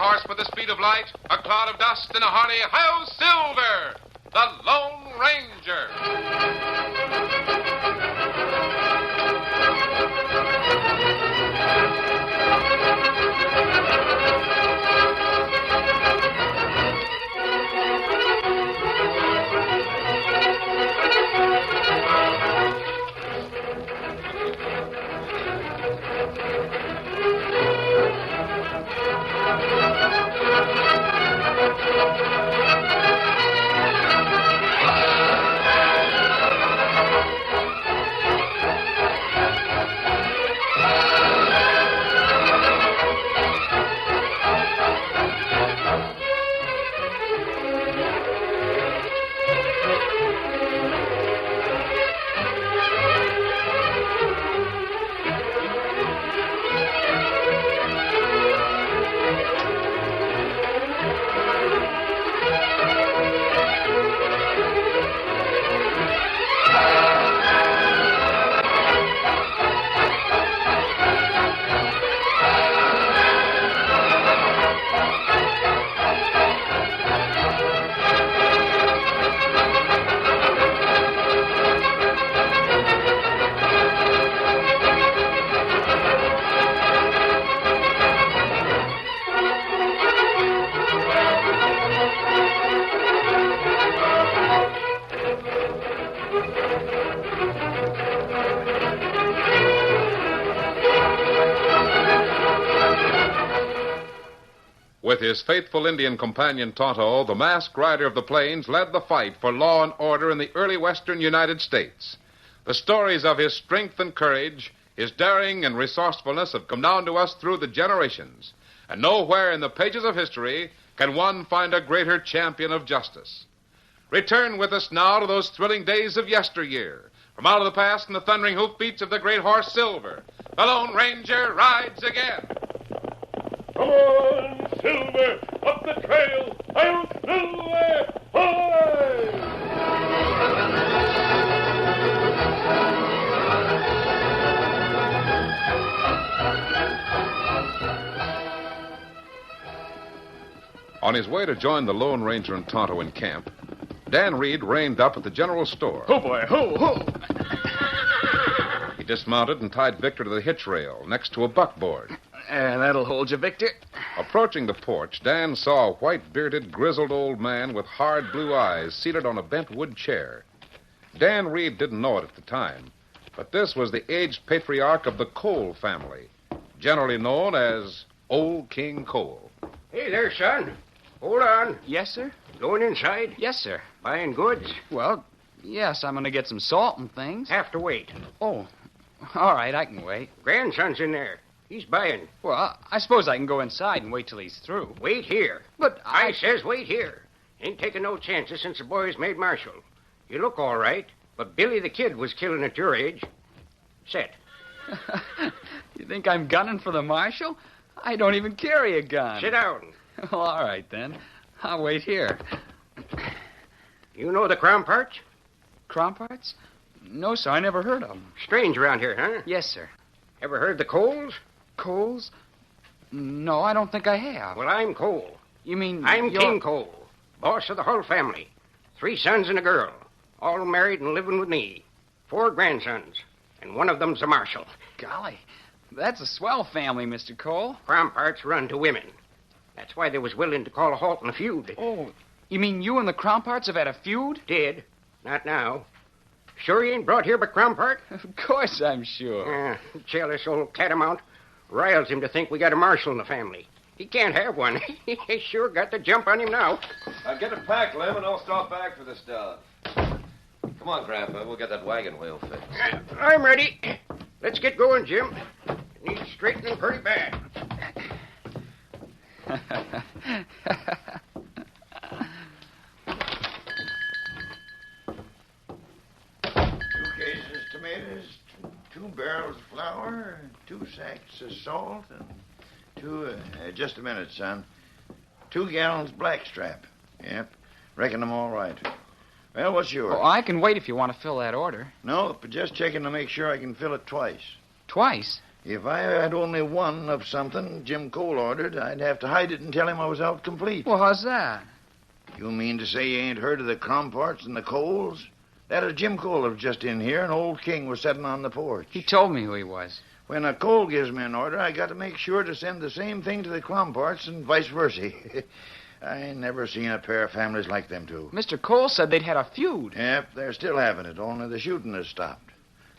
horse with the speed of light, a cloud of dust, and a hearty "Hi-Yo Silver!" The Lone With his faithful Indian companion Tonto, the masked rider of the plains led the fight for law and order in the early western United States. The stories of his strength and courage, his daring and resourcefulness have come down to us through the generations. And nowhere in the pages of history can one find a greater champion of justice. Return with us now to those thrilling days of yesteryear. From out of the past and the thundering hoofbeats of the great horse Silver, the Lone Ranger rides again. Come on, Silver, up the trail. I'll Silver, hoy! On his way to join the Lone Ranger and Tonto in camp, Dan Reed reined up at the general store. Ho, boy, ho, ho! He dismounted and tied Victor to the hitch rail next to a buckboard. That'll hold you, Victor. Approaching the porch, Dan saw a white-bearded, grizzled old man with hard blue eyes seated on a bent wood chair. Dan Reed didn't know it at the time, but this was the aged patriarch of the Cole family, generally known as Old King Cole. Hey there, son. Hold on. Yes, sir? Going inside? Yes, sir. Buying goods? Well, yes, I'm going to get some salt and things. Have to wait. Oh, all right, I can wait. Grandson's in there. He's buying. Well, I suppose I can go inside and wait till he's through. Wait here. But I says wait here. Ain't taking no chances since the boy's made marshal. You look all right, but Billy the Kid was killing at your age. Set. You think I'm gunning for the marshal? I don't even carry a gun. Sit down. Well, all right, then. I'll wait here. You know the Cromparts? Cromparts? No, sir, I never heard of them. Strange around here, huh? Yes, sir. Ever heard the Coles? Coles? No, I don't think I have. Well, I'm Cole. You mean I'm you're... King Cole, boss of the whole family. 3 sons and a girl, all married and living with me. 4 grandsons, and one of them's a marshal. Golly, that's a swell family, Mr. Cole. Cromparts run to women. That's why they was willing to call a halt in the feud. Oh, you mean you and the Cromparts have had a feud? Did. Not now. Sure you ain't brought here by Crompart? Of course I'm sure. Jealous old catamount. Riles him to think we got a marshal in the family. He can't have one. He sure got the jump on him now. Get it packed, Lem, and I'll stop back for this stuff. Come on, Grandpa. We'll get that wagon wheel fixed. I'm ready. Let's get going, Jim. It needs straightening pretty bad. Tomatoes, 2 barrels of flour, 2 sacks of salt, and 2, just a minute, son. 2 gallons blackstrap. Yep, reckon I'm all right. Well, what's yours? Oh, I can wait if you want to fill that order. No, but just checking to make sure I can fill it twice. Twice? If I had only one of something Jim Cole ordered, I'd have to hide it and tell him I was out complete. Well, how's that? You mean to say you ain't heard of the Cromparts and the Coles? That is Jim Cole was just in here, and old King was sitting on the porch. He told me who he was. When a Cole gives me an order, I got to make sure to send the same thing to the Cromparts and vice versa. I ain't never seen a pair of families like them two. Mr. Cole said they'd had a feud. Yep, they're still having it, only the shooting has stopped.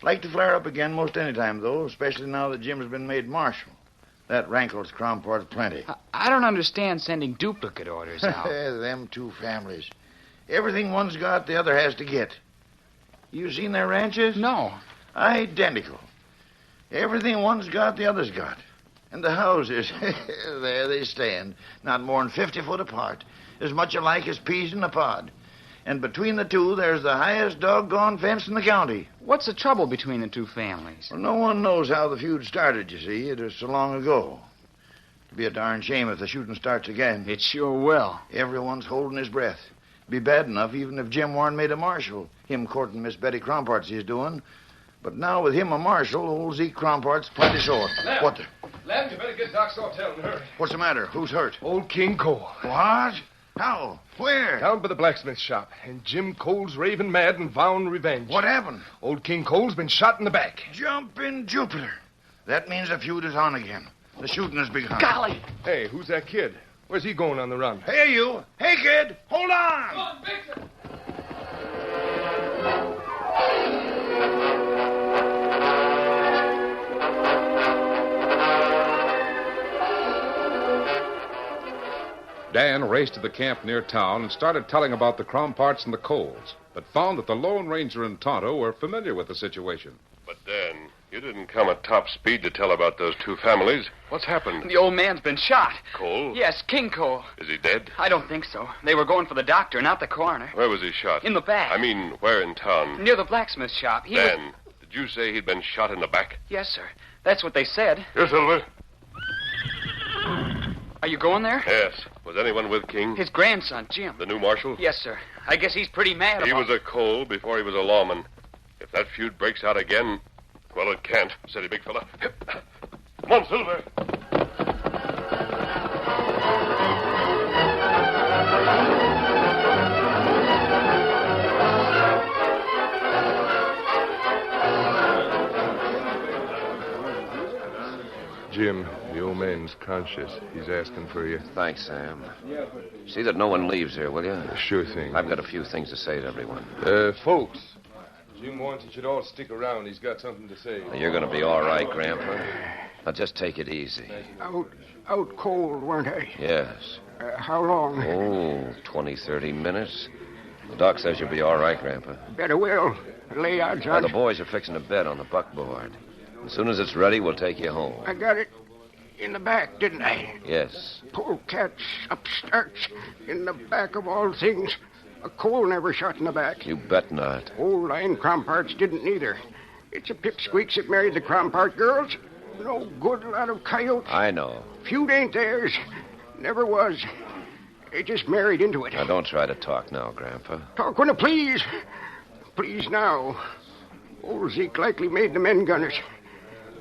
Like to flare up again most any time, though, especially now that Jim's been made marshal. That rankles Cromparts plenty. I don't understand sending duplicate orders out. Them two families. Everything one's got, the other has to get. You seen their ranches? No. Identical. Everything one's got, the other's got. And the houses, there they stand, not more than 50 foot apart, as much alike as peas in a pod. And between the two, there's the highest doggone fence in the county. What's the trouble between the two families? Well, no one knows how the feud started, you see. It was so long ago. It'd be a darn shame if the shooting starts again. It sure will. Everyone's holding his breath. Be bad enough even if Jim Warren made a marshal. Him courting Miss Betty Cromparts he's doing. But now with him a marshal, old Zeke Crompart's plenty sore. Lem. What the? Lem, you better get Doc's hotel and hurry. What's the matter? Who's hurt? Old King Cole. What? How? Where? Down by the blacksmith shop. And Jim Cole's raving mad and vowing revenge. What happened? Old King Cole's been shot in the back. Jumping Jupiter. That means the feud is on again. The shooting has begun. Golly! Hey, who's that kid? Where's he going on the run? Hey, you. Hey, kid. Hold on. Dan raced to the camp near town and started telling about the Cromparts and the Coles, but found that the Lone Ranger and Tonto were familiar with the situation. But, Dan, you didn't come at top speed to tell about those two families. What's happened? The old man's been shot. Cole? Yes, King Cole. Is he dead? I don't think so. They were going for the doctor, not the coroner. Where was he shot? In the back. I mean, where in town? Near the blacksmith shop. Dan, did you say he'd been shot in the back? Yes, sir. That's what they said. Here, Silver. Are you going there? Yes. Was anyone with King? His grandson, Jim. The new marshal? Yes, sir. I guess he's pretty mad He about was a Cole before he was a lawman. If that feud breaks out again, well, it can't, steady, big fella. Come on, Silver. Jim, the old man's conscious. He's asking for you. Thanks, Sam. See that no one leaves here, will you? Sure thing. I've got a few things to say to everyone. Folks, Jim wants you should all stick around. He's got something to say. You're going to be all right, Grandpa. Now, just take it easy. Out cold, weren't I? Yes. How long? Oh, 20, 30 minutes. The doc says you'll be all right, Grandpa. Better will. Lay odds Now, on the it. boys are fixing a bed on the buckboard. As soon as it's ready, we'll take you home. I got it in the back, didn't I? Yes. Polecats, upstarts, in the back of all things. A Cole never shot in the back. You bet not. Old line Cromparts didn't neither. It's a pipsqueaks that married the Crompart girls. No good lot of coyotes. I know. Feud ain't theirs. Never was. They just married into it. Now, don't try to talk now, Grandpa. Talk when it please. Please now. Old Zeke likely made the men gunners.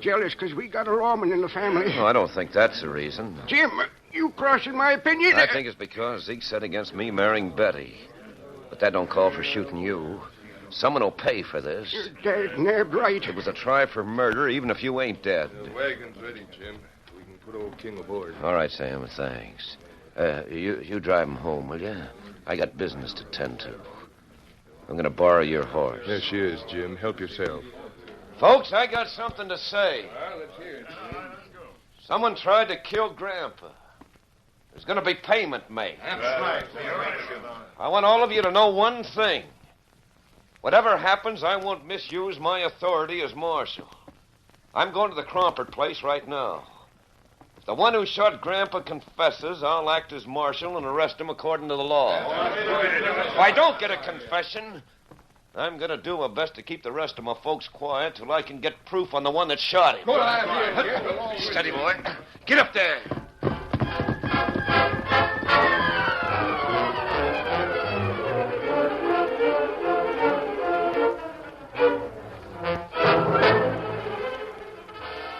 Jealous because we got a lawman in the family. No, I don't think that's the reason. Jim, you crossing my opinion? I think it's because Zeke set against me marrying Betty. But that don't call for shooting you. Someone will pay for this. You're dead nabbed right. It was a try for murder, even if you ain't dead. The wagon's ready, Jim. We can put old King aboard. All right, Sam, thanks. You drive him home, will you? I got business to tend to. I'm going to borrow your horse. There she is, Jim. Help yourself. Folks, I got something to say. Well, let's hear it. Someone tried to kill Grandpa. There's going to be payment made. That's right. I want all of you to know one thing. Whatever happens, I won't misuse my authority as marshal. I'm going to the Crompart place right now. If the one who shot Grandpa confesses, I'll act as marshal and arrest him according to the law. If I don't get a confession, I'm going to do my best to keep the rest of my folks quiet till I can get proof on the one that shot him. Steady, boy. Get up there.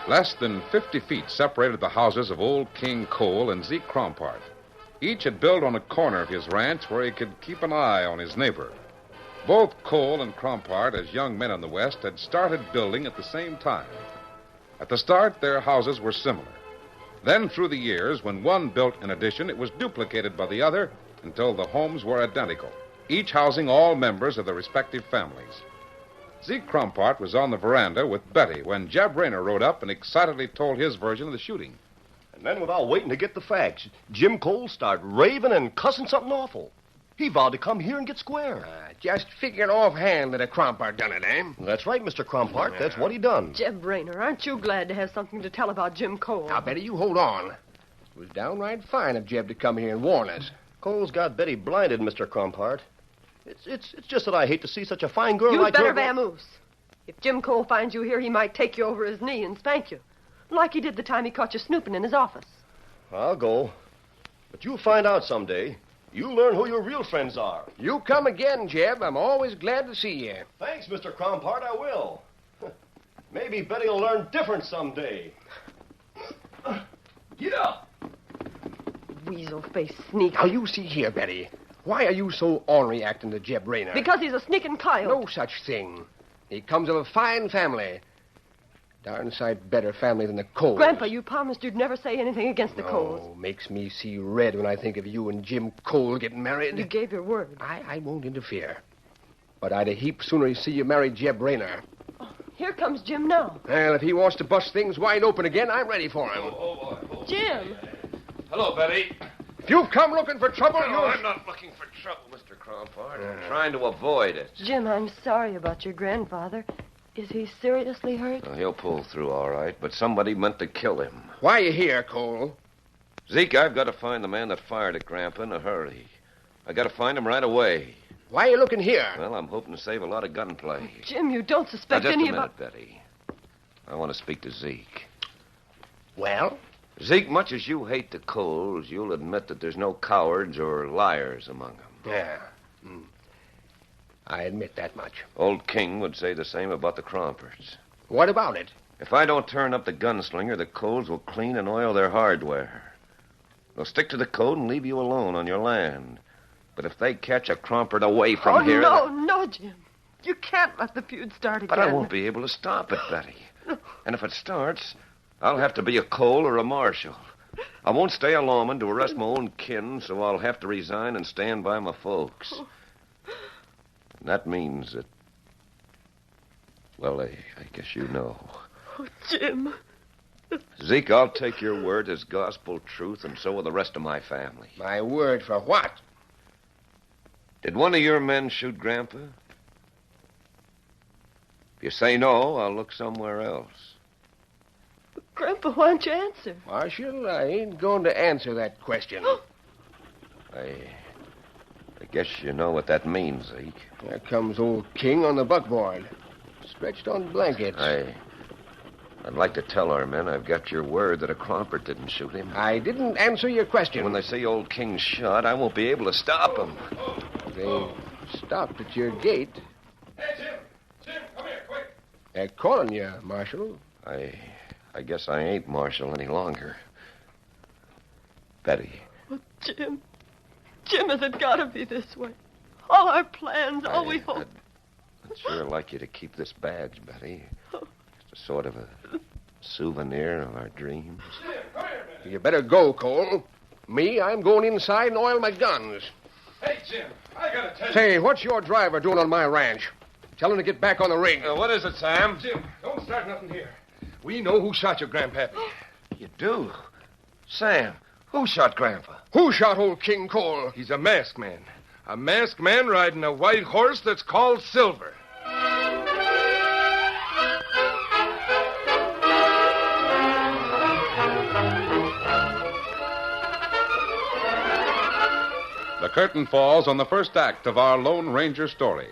Less than 50 feet separated the houses of Old King Cole and Zeke Crompart. Each had built on a corner of his ranch where he could keep an eye on his neighbor. Both Cole and Crompart, as young men in the West, had started building at the same time. At the start, their houses were similar. Then, through the years, when one built an addition, it was duplicated by the other until the homes were identical, each housing all members of their respective families. Zeke Crompart was on the veranda with Betty when Jeb Rayner rode up and excitedly told his version of the shooting. And then, without waiting to get the facts, Jim Cole started raving and cussing something awful. He vowed to come here and get square. Just figured offhand that a Crompart done it, eh? That's right, Mr. Crompart. That's what he done. Jeb Rayner, aren't you glad to have something to tell about Jim Cole? Now, Betty, you hold on. It was downright fine of Jeb to come here and warn us. Cole's got Betty blinded, Mr. Crompart. It's just that I hate to see such a fine girl You'd like better her... vamoose. If Jim Cole finds you here, he might take you over his knee and spank you. Like he did the time he caught you snooping in his office. I'll go. But you'll find out someday. You'll learn who your real friends are. You come again, Jeb. I'm always glad to see you. Thanks, Mr. Crompart, I will. Maybe Betty will learn different someday. Get up! Weasel-faced sneak. Now, you see here, Betty. Why are you so ornery acting to Jeb Rayner? Because he's a sneaking coyote. No such thing. He comes of a fine family. Darn sight better family than the Coles. Grandpa, you promised you'd never say anything against the Coles. Oh, makes me see red when I think of you and Jim Cole getting married. You gave your word. I won't interfere. But I'd a heap sooner see you marry Jeb Rayner. Oh, here comes Jim now. Well, if he wants to bust things wide open again, I'm ready for him. Jim. Hello, Betty. If you've come looking for trouble, No, I'm not looking for trouble, Mr. Crompart. I'm trying to avoid it. Jim, I'm sorry about your grandfather. Is he seriously hurt? Well, he'll pull through all right, but somebody meant to kill him. Why are you here, Cole? Zeke, I've got to find the man that fired at Grandpa in a hurry. I got to find him right away. Why are you looking here? Well, I'm hoping to save a lot of gunplay. Jim, you don't Now, suspect just any a of minute, Betty. I want to speak to Zeke. Well? Zeke, much as you hate the Coles, you'll admit that there's no cowards or liars among them. Yeah. I admit that much. Old King would say the same about the Cromparts. What about it? If I don't turn up the gunslinger, the Coles will clean and oil their hardware. They'll stick to the code and leave you alone on your land. But if they catch a Crompart away from here... No, Jim. You can't let the feud start again. But I won't be able to stop it, Betty. And if it starts, I'll have to be a Cole or a Marshal. I won't stay a lawman to arrest my own kin, so I'll have to resign and stand by my folks. And that means that... Well, I guess you know. Oh, Jim. Zeke, I'll take your word as gospel truth, and so will the rest of my family. My word for what? Did one of your men shoot Grandpa? If you say no, I'll look somewhere else. Grandpa, why don't you answer? Marshal, I ain't going to answer that question. I guess you know what that means, Zeke. There comes old King on the buckboard, stretched on blankets. I'd like to tell our men I've got your word that a Crompart didn't shoot him. I didn't answer your question. When they say old King's shot, I won't be able to stop him. They stopped at your gate. Hey, Jim! Jim, come here, quick! They're calling you, Marshal. I guess I ain't Marshal any longer. Betty. Oh, Jim. Jim, has it got to be this way? All our plans, all we hope. I'd sure like you to keep this badge, Betty. It's a sort of a souvenir of our dreams. Jim, come here, man. You better go, Cole. Me, I'm going inside and oil my guns. Hey, Jim, I gotta tell you. Say, what's your driver doing on my ranch? Tell him to get back on the rig. What is it, Sam? Jim, don't start nothing here. We know who shot your grandpappy. You do? Sam, who shot Grandpa? Who shot old King Cole? He's a masked man. A masked man riding a white horse that's called Silver. The curtain falls on the first act of our Lone Ranger story.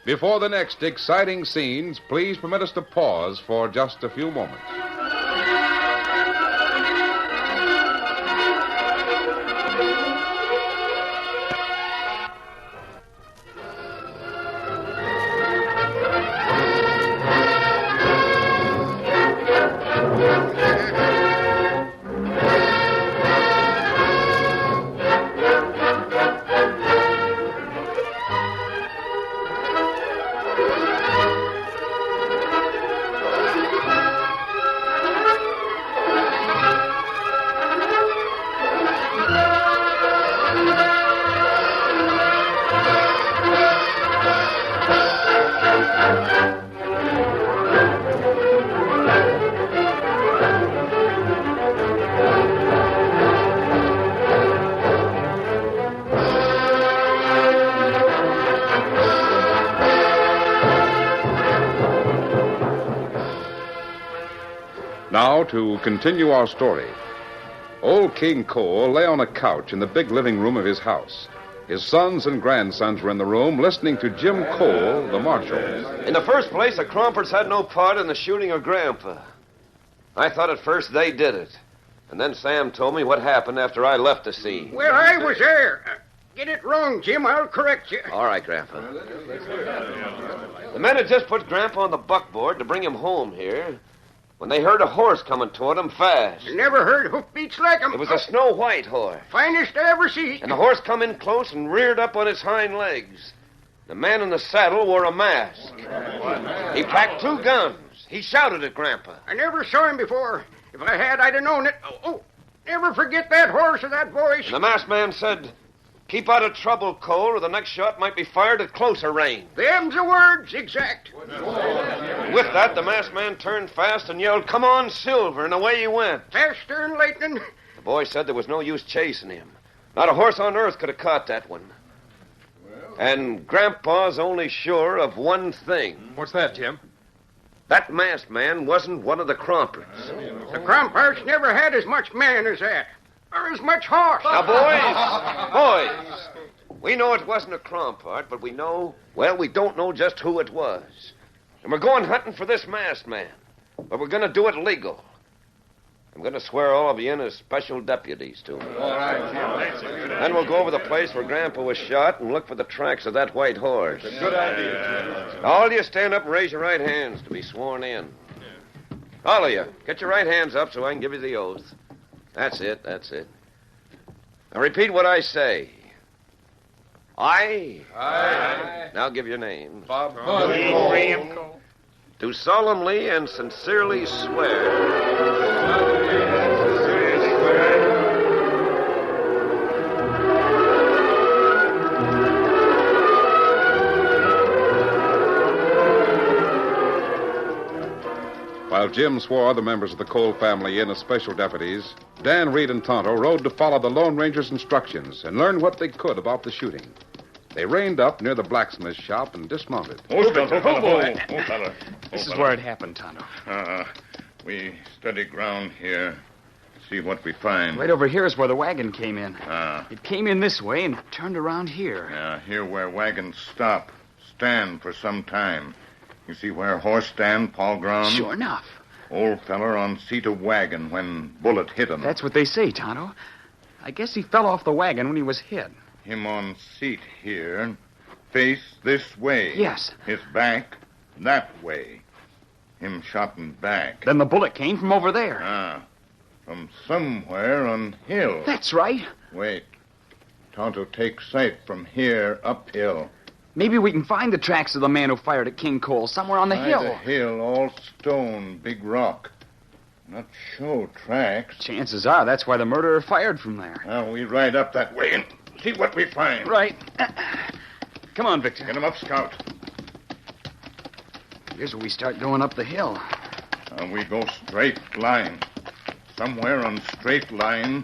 Before the next exciting scenes, please permit us to pause for just a few moments. Now, to continue our story. Old King Cole lay on a couch in the big living room of his house. His sons and grandsons were in the room listening to Jim Cole, the marshal. In the first place, the Cromperts had no part in the shooting of Grandpa. I thought at first they did it. And then Sam told me what happened after I left the scene. Well, I was there. Get it wrong, Jim. I'll correct you. All right, Grandpa. The men had just put Grandpa on the buckboard to bring him home here when they heard a horse coming toward them fast. Never heard hoofbeats like 'em. It was a snow-white horse. Finest I ever see. And the horse come in close and reared up on his hind legs. The man in the saddle wore a mask. He packed 2 guns. He shouted at Grandpa. I never saw him before. If I had, I'd have known it. Oh, never forget that horse or that voice. And the masked man said, "Keep out of trouble, Cole, or the next shot might be fired at closer range." Them's the words, exact. With that, the masked man turned fast and yelled, "Come on, Silver," and away he went. Faster than lightning. The boy said there was no use chasing him. Not a horse on earth could have caught that one. And Grandpa's only sure of one thing. What's that, Jim? That masked man wasn't one of the Cromperts. The Cromperts never had as much man as that. Or as much horse. Now, boys, we know it wasn't a Crompart, but we don't know just who it was. And we're going hunting for this masked man. But we're going to do it legal. I'm going to swear all of you in as special deputies to me. All right, Jim. Then we'll go over the place where Grandpa was shot and look for the tracks of that white horse. Good idea. All of you stand up and raise your right hands to be sworn in. All of you, get your right hands up so I can give you the oath. That's it. Now repeat what I say. I. Now give your names. Bob. Graham Cole. Do solemnly and sincerely swear. While Jim swore the members of the Cole family in as special deputies, Dan, Reed, and Tonto rode to follow the Lone Ranger's instructions and learn what they could about the shooting. They reined up near the blacksmith shop and dismounted. Oh, fella. This is where it happened, Tonto. We study ground here. See what we find. Right over here is where the wagon came in. Ah. It came in this way and turned around here. Yeah, here where wagons stop. Stand for some time. You see where horse stand, paw ground? Sure enough. Old feller on seat of wagon when bullet hit him. That's what they say, Tonto. I guess he fell off the wagon when he was hit. Him on seat here. Face this way. Yes. His back that way. Him shot in back. Then the bullet came from over there. From somewhere on hill. That's right. Wait. Tonto take sight from here uphill. Maybe we can find the tracks of the man who fired at King Cole somewhere on the hill. The hill, all stone, big rock. Not show tracks. Chances are that's why the murderer fired from there. Now we ride up that way and see what we find. Right. Come on, Victor. Get him up, Scout. Here's where we start going up the hill. Now we go straight line. Somewhere on straight line,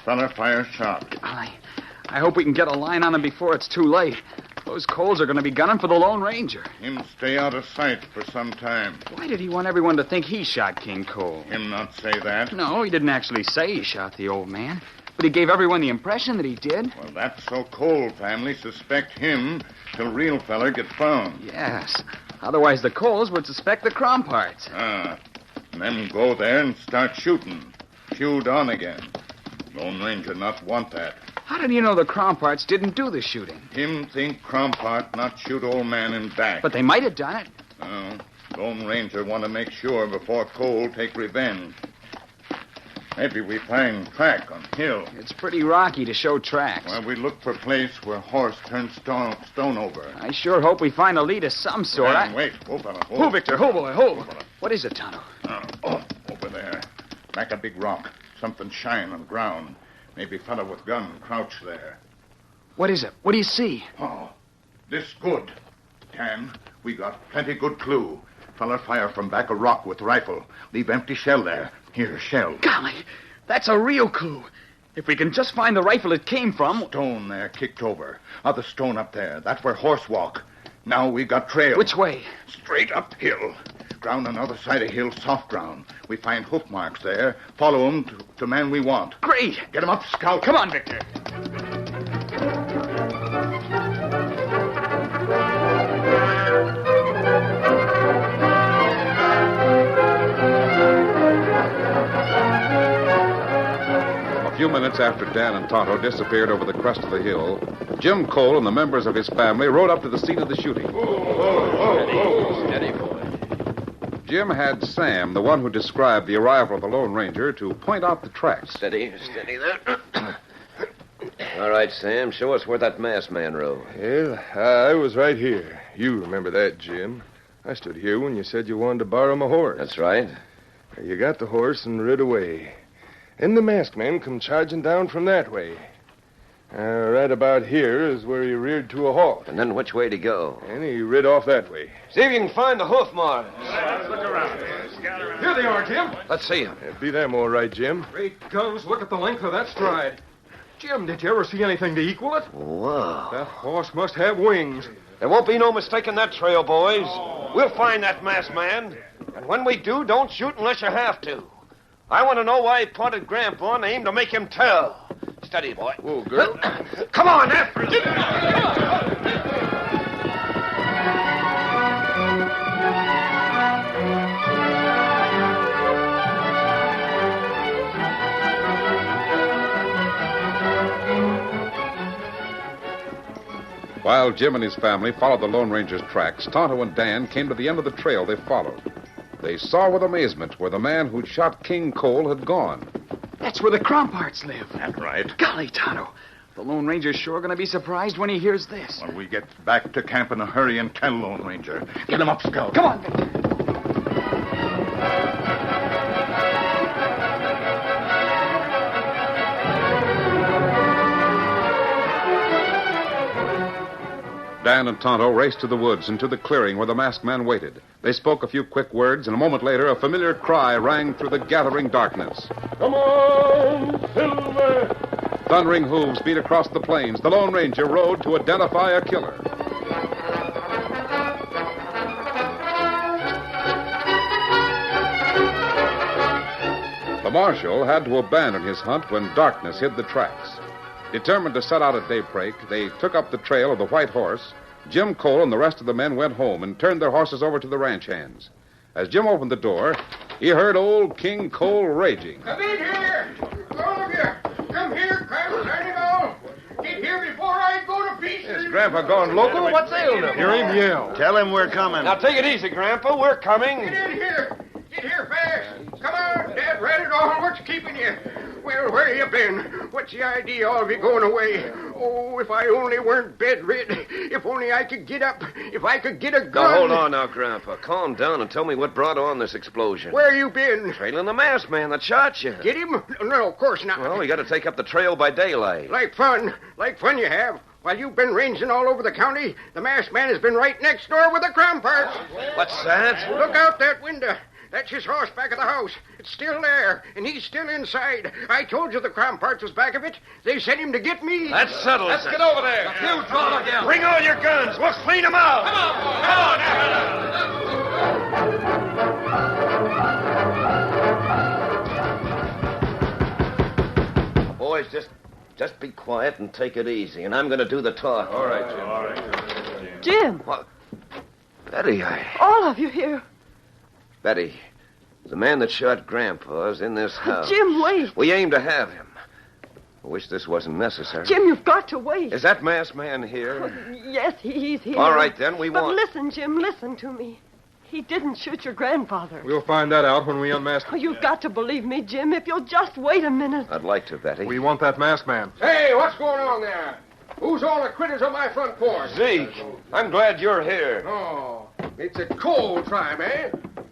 fella fire shot. I hope we can get a line on him before it's too late. Those Coles are going to be gunning for the Lone Ranger. Him stay out of sight for some time. Why did he want everyone to think he shot King Cole? Him not say that? No, he didn't actually say he shot the old man. But he gave everyone the impression that he did. Well, that's so Cole family suspect him till real feller get found. Yes. Otherwise, the Coles would suspect the Cromparts. And them go there and start shooting. Shoot on again. Lone Ranger not want that. How did you know the Cromparts didn't do the shooting? Him think Crompart not shoot old man in back. But they might have done it. No. Lone Ranger want to make sure before Cole take revenge. Maybe we find track on hill. It's pretty rocky to show tracks. Well, we look for place where horse turned stone over. I sure hope we find a lead of some sort. Wait. Oh, fella. Oh, Victor. Oh, boy. Oh. What is it, Tonto? Over there. Back a big rock. Something shine on the ground. Maybe fella with gun crouch there. What is it? What do you see? Oh, this good. Tan, we got plenty good clue. Fella fire from back a rock with rifle. Leave empty shell there. Here, shell. Golly, that's a real clue. If we can just find the rifle it came from... Stone there kicked over. Other stone up there. That's where horse walk. Now we got trail. Which way? Straight uphill. Ground on the other side of hill, soft ground. We find hoof marks there. Follow 'em to man we want. Great. Get 'em up, Scout. Come on, Victor. A few minutes after Dan and Tonto disappeared over the crest of the hill, Jim Cole and the members of his family rode up to the scene of the shooting. Steady, boy. Jim had Sam, the one who described the arrival of the Lone Ranger, to point out the tracks. Steady there. All right, Sam, show us where that masked man rode. Well, I was right here. You remember that, Jim. I stood here when you said you wanted to borrow my horse. That's right. You got the horse and rid away. And the masked man come charging down from that way. Right about here is where he reared to a halt. And then which way to go? And he rid off that way. See if you can find the hoof marks. Let's look around. Here they are, Jim. Let's see them. Be them all right, Jim. Great guns, look at the length of that stride. Jim, did you ever see anything to equal it? Whoa. That horse must have wings. There won't be no mistaking that trail, boys. We'll find that masked man. And when we do, don't shoot unless you have to. I want to know why he pointed Grandpa and aimed to make him tell. Steady, boy. Whoa, girl. Come on, after him. While Jim and his family followed the Lone Ranger's tracks, Tonto and Dan came to the end of the trail they followed. They saw with amazement where the man who'd shot King Cole had gone. That's where the Cromparts live. That's right. Golly, Tonto. The Lone Ranger's sure going to be surprised when he hears this. When we get back to camp in a hurry and tell Lone Ranger. Get him up, Scout. Come on, Victor. Dan and Tonto raced to the woods and to the clearing where the masked man waited. They spoke a few quick words, and a moment later, a familiar cry rang through the gathering darkness. Come on, Silver! Thundering hooves beat across the plains. The Lone Ranger rode to identify a killer. The marshal had to abandon his hunt when darkness hid the tracks. Determined to set out at daybreak, they took up the trail of the white horse. Jim Cole and the rest of the men went home and turned their horses over to the ranch hands. As Jim opened the door, he heard old King Cole raging. Come in here! All of you! Come here, Grandpa, turn it on! Get here before I go to pieces! Is Grandpa going local? What's ailing him? Hear him yell. Tell him we're coming. Now take it easy, Grandpa. We're coming. Get in here! Get here fast! Come on, Dad, ran it on. What's keeping you? Well, where you been? What's the idea of you going away? Oh, if I only weren't bedrid. If only I could get up. If I could get a gun. Now, hold on now, Grandpa. Calm down and tell me what brought on this explosion. Where you been? Trailing the masked man that shot you. Get him? No, of course not. Well, we got to take up the trail by daylight. Like fun you have. While you've been ranging all over the county, the masked man has been right next door with the Cromparts. What's that? Look out that window. That's his horse back of the house. It's still there, and he's still inside. I told you the Cromparts was back of it. They sent him to get me. That settles Let's it. get over there. You draw again. Bring all your guns. We'll clean them out. Come on. Boys, just be quiet and take it easy, and I'm going to do the talking. All right, Jim. All right. Jim, What? Betty, all of you here. Betty, the man that shot Grandpa is in this house. Jim, wait. We aim to have him. I wish this wasn't necessary. Jim, you've got to wait. Is that masked man here? Yes, he's here. All right, then, we But want... listen, Jim, listen to me. He didn't shoot your grandfather. We'll find that out when we unmask Oh, him. you've got to believe me, Jim, if you'll just wait a minute. I'd like to, Betty. We want that masked man. Hey, what's going on there? Who's all the critters on my front porch? Zeke, I'm glad you're here. Oh, it's a cold tribe, eh?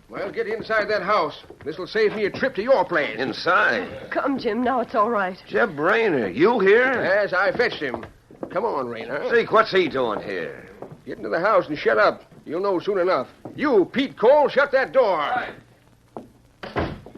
Well, get inside that house. This'll save me a trip to your place. Inside. Come, Jim, now it's all right. Jeb Rayner, you here? Yes, I fetched him. Come on, Rainer. Zeke, what's he doing here? Get into the house and shut up. You'll know soon enough. You, Pete Cole, shut that door.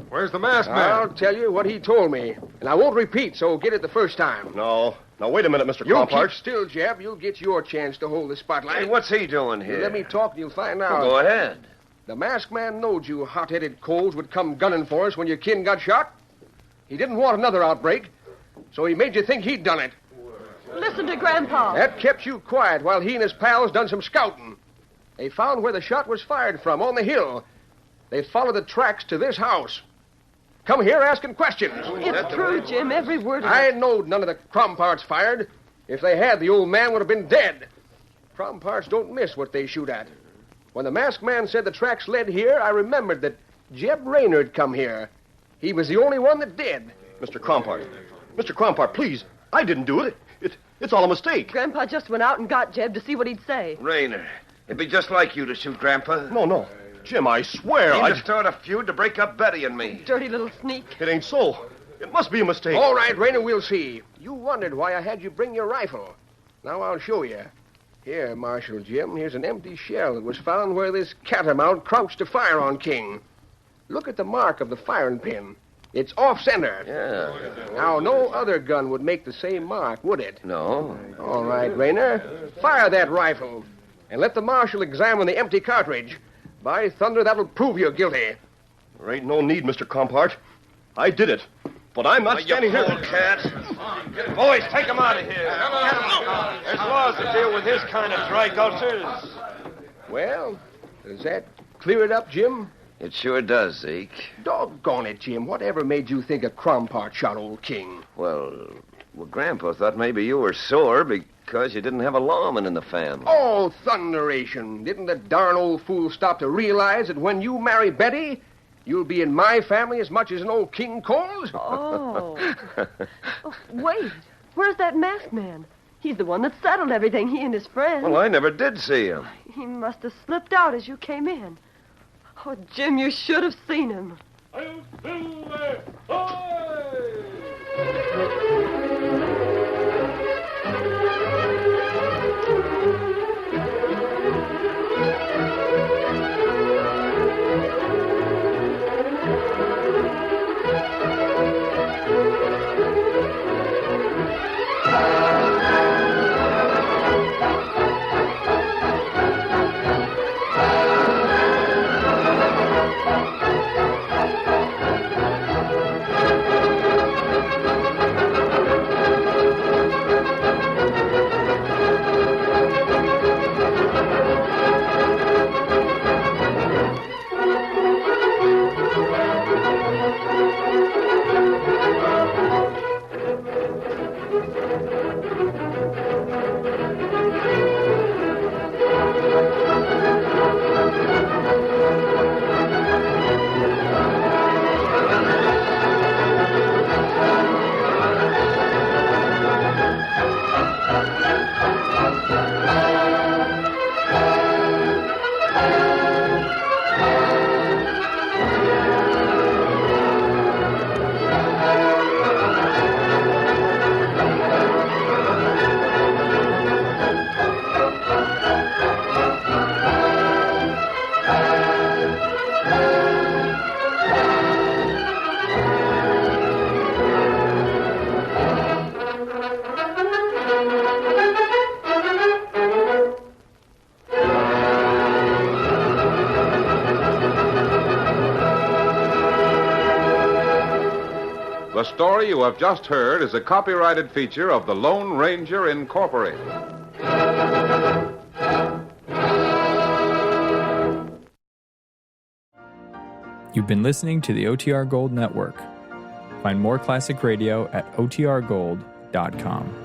Where's the masked man? I'll tell you what he told me. And I won't repeat, so get it the first time. No, Now, wait a minute, Mr. You Cropart. keep still, Jeb. You'll get your chance to hold the spotlight. Hey, what's he doing You here? let me talk and you'll find out. Well, go ahead. The masked man knowed you hot-headed Coles would come gunning for us when your kin got shot. He didn't want another outbreak, so he made you think he'd done it. Listen to Grandpa. That kept you quiet while he and his pals done some scouting. They found where the shot was fired from, on the hill. They followed the tracks to this house. Come here asking questions. It's true, Jim, every word of I it. knowed none of the Cromparts fired. If they had, the old man would have been dead. Cromparts don't miss what they shoot at. When the masked man said the tracks led here, I remembered that Jeb Raynard come here. He was the only one that did. Mr. Crompart. Mr. Crompart, please. I didn't do it. It's all a mistake. Grandpa just went out and got Jeb to see what he'd say. Raynor, it'd be just like you to shoot Grandpa. No. Jim, I swear He just started a feud to break up Betty and me. Dirty little sneak. It ain't so. It must be a mistake. All right, Raynor, we'll see. You wondered why I had you bring your rifle. Now I'll show you. Here, Marshal Jim, here's an empty shell that was found where this catamount crouched to fire on King. Look at the mark of the firing pin. It's off-center. Yeah. Now, no other gun would make the same mark, would it? No. All right, Raynor. Fire that rifle. And let the marshal examine the empty cartridge. By thunder, that'll prove you're guilty. There ain't no need, Mr. Compart. I did it. But I'm not standing you here. cat. Boys, take him out of here. There's laws that deal with his kind of dry-gulchers. Well, does that clear it up, Jim? It sure does, Zeke. Doggone it, Jim. Whatever made you think a Crompart shot old King? Well, Grandpa thought maybe you were sore because you didn't have a lawman in the family. Oh, thunderation. Didn't the darn old fool stop to realize that when you marry Betty, you'll be in my family as much as an old King Cole's? Oh. Oh, wait. Where's that masked man? He's the one that settled everything, he and his friend. Well, I never did see him. He must have slipped out as you came in. Oh, Jim, you should have seen him. The story you have just heard is a copyrighted feature of the Lone Ranger Incorporated. You've been listening to the OTR Gold Network. Find more classic radio at otrgold.com.